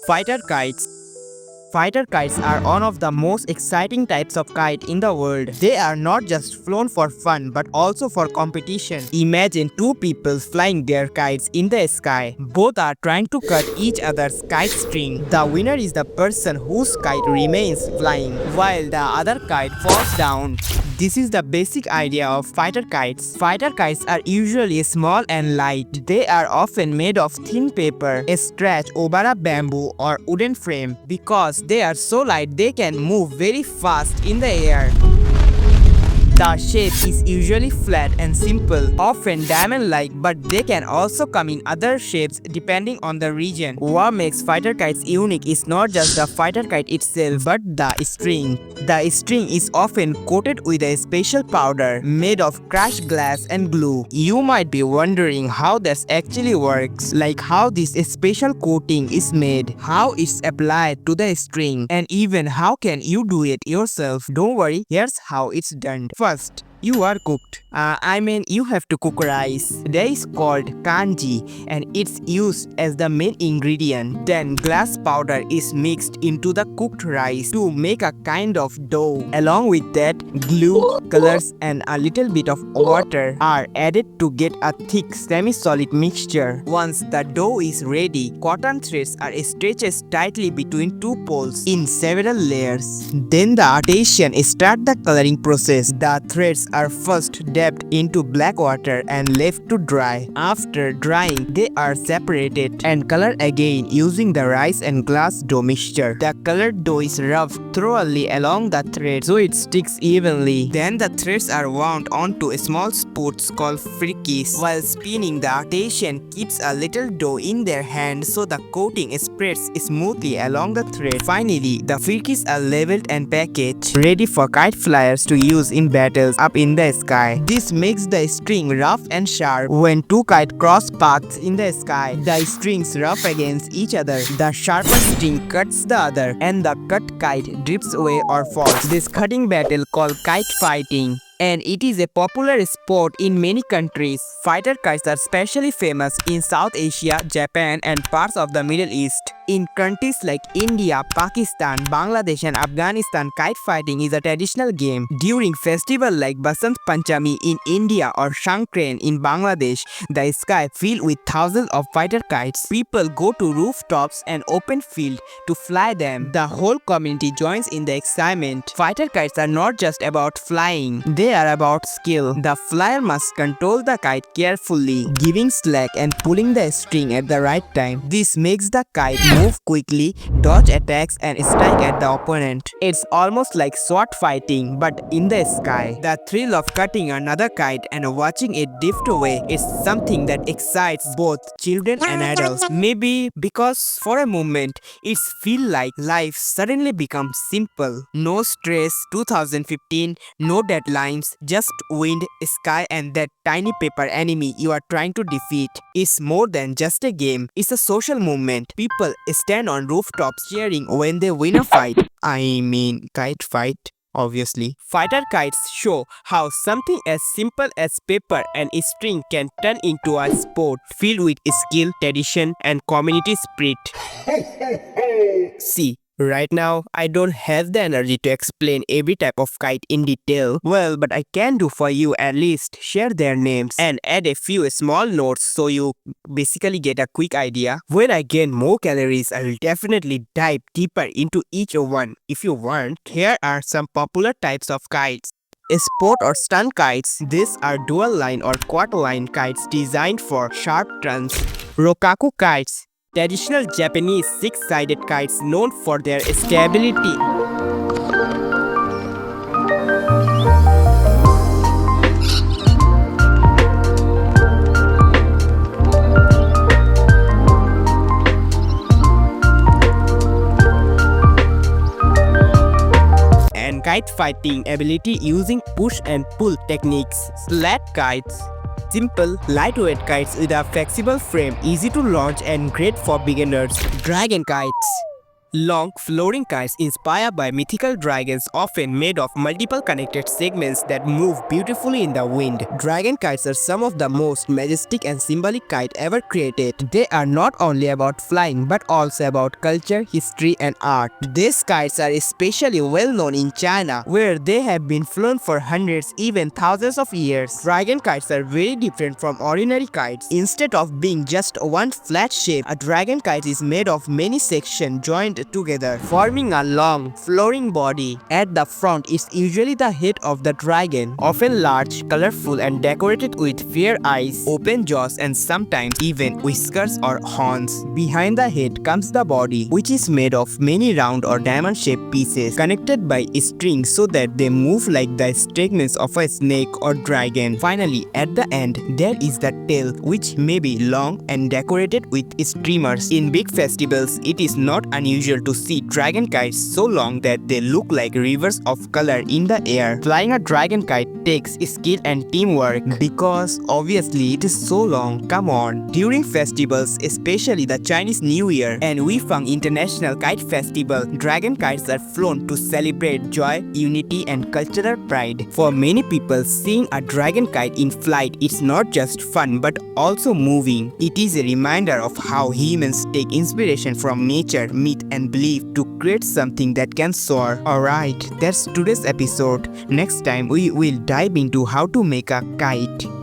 Fighter kites. Fighter kites are one of the most exciting types of kite in the world. They are not just flown for fun but also for competition. Imagine two people flying their kites in the sky. Both are trying to cut each other's kite string. The winner is the person whose kite remains flying while the other kite falls down. This is the basic idea of fighter kites. Fighter kites are usually small and light. They are often made of thin paper, stretched over a bamboo or wooden frame. Because they are so light, they can move very fast in the air. The shape is usually flat and simple, often diamond-like, but they can also come in other shapes depending on the region. What makes fighter kites unique is not just the fighter kite itself, but the string. The string is often coated with a special powder made of crushed glass and glue. You might be wondering how this actually works, like how this special coating is made, how it's applied to the string, and even how can you do it yourself. Don't worry, here's how it's done. First, you are cooked. You have to cook rice. That is called kanji and it's used as the main ingredient. Then glass powder is mixed into the cooked rice to make a kind of dough. Along with that, glue, colors and a little bit of water are added to get a thick semi-solid mixture. Once the dough is ready, cotton threads are stretched tightly between two poles in several layers. Then the artisan starts the coloring process. The threads are first dipped into black water and left to dry. After drying, they are separated and colored again using the rice and glass dough mixture. The colored dough is rubbed thoroughly along the thread so it sticks evenly. Then the threads are wound onto small spools called frikis. While spinning, the artisan keeps a little dough in their hand so the coating spreads smoothly along the thread. Finally, the frikis are labeled and packaged, ready for kite flyers to use in battles up in the sky. This makes the string rough and sharp. When two kites cross paths in the sky, the strings rub against each other. The sharper string cuts the other, and the cut kite drifts away or falls. This cutting battle called kite fighting, and it is a popular sport in many countries. Fighter kites are especially famous in South Asia, Japan, and parts of the Middle East. In countries like India, Pakistan, Bangladesh, and Afghanistan, kite fighting is a traditional game. During festivals like Basant Panchami in India or Shankrain in Bangladesh, the sky filled with thousands of fighter kites. People go to rooftops and open fields to fly them. The whole community joins in the excitement. Fighter kites are not just about flying. They are about skill. The flyer must control the kite carefully, giving slack and pulling the string at the right time. This makes the kite move quickly, dodge attacks, and strike at the opponent. It's almost like sword fighting, but in the sky. The thrill of cutting another kite and watching it drift away is something that excites both children and adults. Maybe because for a moment, it feels like life suddenly becomes simple. No stress, 2015, no deadlines, just wind, sky, and that tiny paper enemy you are trying to defeat. It's more than just a game, it's a social movement. People stand on rooftops cheering when they win a fight. Kite fight. Obviously, fighter kites show how something as simple as paper and string can turn into a sport filled with skill, tradition, and community spirit. See, right now, I don't have the energy to explain every type of kite in detail. Well, but I can do for you at least share their names and add a few small notes so you basically get a quick idea. When I gain more calories, I will definitely dive deeper into each one. If you want, here are some popular types of kites. Sport or stunt kites. These are dual line or quarter line kites designed for sharp turns. Rokaku kites. Traditional Japanese six-sided kites known for their stability. And kite fighting ability using push and pull techniques. Slat kites. Simple, lightweight kites with a flexible frame, easy to launch and great for beginners. Dragon kites. Long, floating kites inspired by mythical dragons, often made of multiple connected segments that move beautifully in the wind. Dragon kites are some of the most majestic and symbolic kites ever created. They are not only about flying but also about culture, history, and art. These kites are especially well known in China, where they have been flown for hundreds, even thousands of years. Dragon kites are very different from ordinary kites. Instead of being just one flat shape, a dragon kite is made of many sections joined together, forming a long, flowing body. At the front is usually the head of the dragon, often large, colorful, and decorated with fair eyes, open jaws, and sometimes even whiskers or horns. Behind the head comes the body, which is made of many round or diamond-shaped pieces connected by strings so that they move like the stegments of a snake or dragon. Finally, at the end, there is the tail, which may be long and decorated with streamers. In big festivals, it is not unusual to see dragon kites so long that they look like rivers of color in the air. Flying a dragon kite takes skill and teamwork because obviously it is so long. Come on. During festivals, especially the Chinese New Year and Weifang International Kite Festival, dragon kites are flown to celebrate joy, unity, and cultural pride. For many people, seeing a dragon kite in flight is not just fun but also moving. It is a reminder of how humans take inspiration from nature, myth, and belief to create something that can soar. Alright, that's today's episode. Next time we will dive into how to make a kite.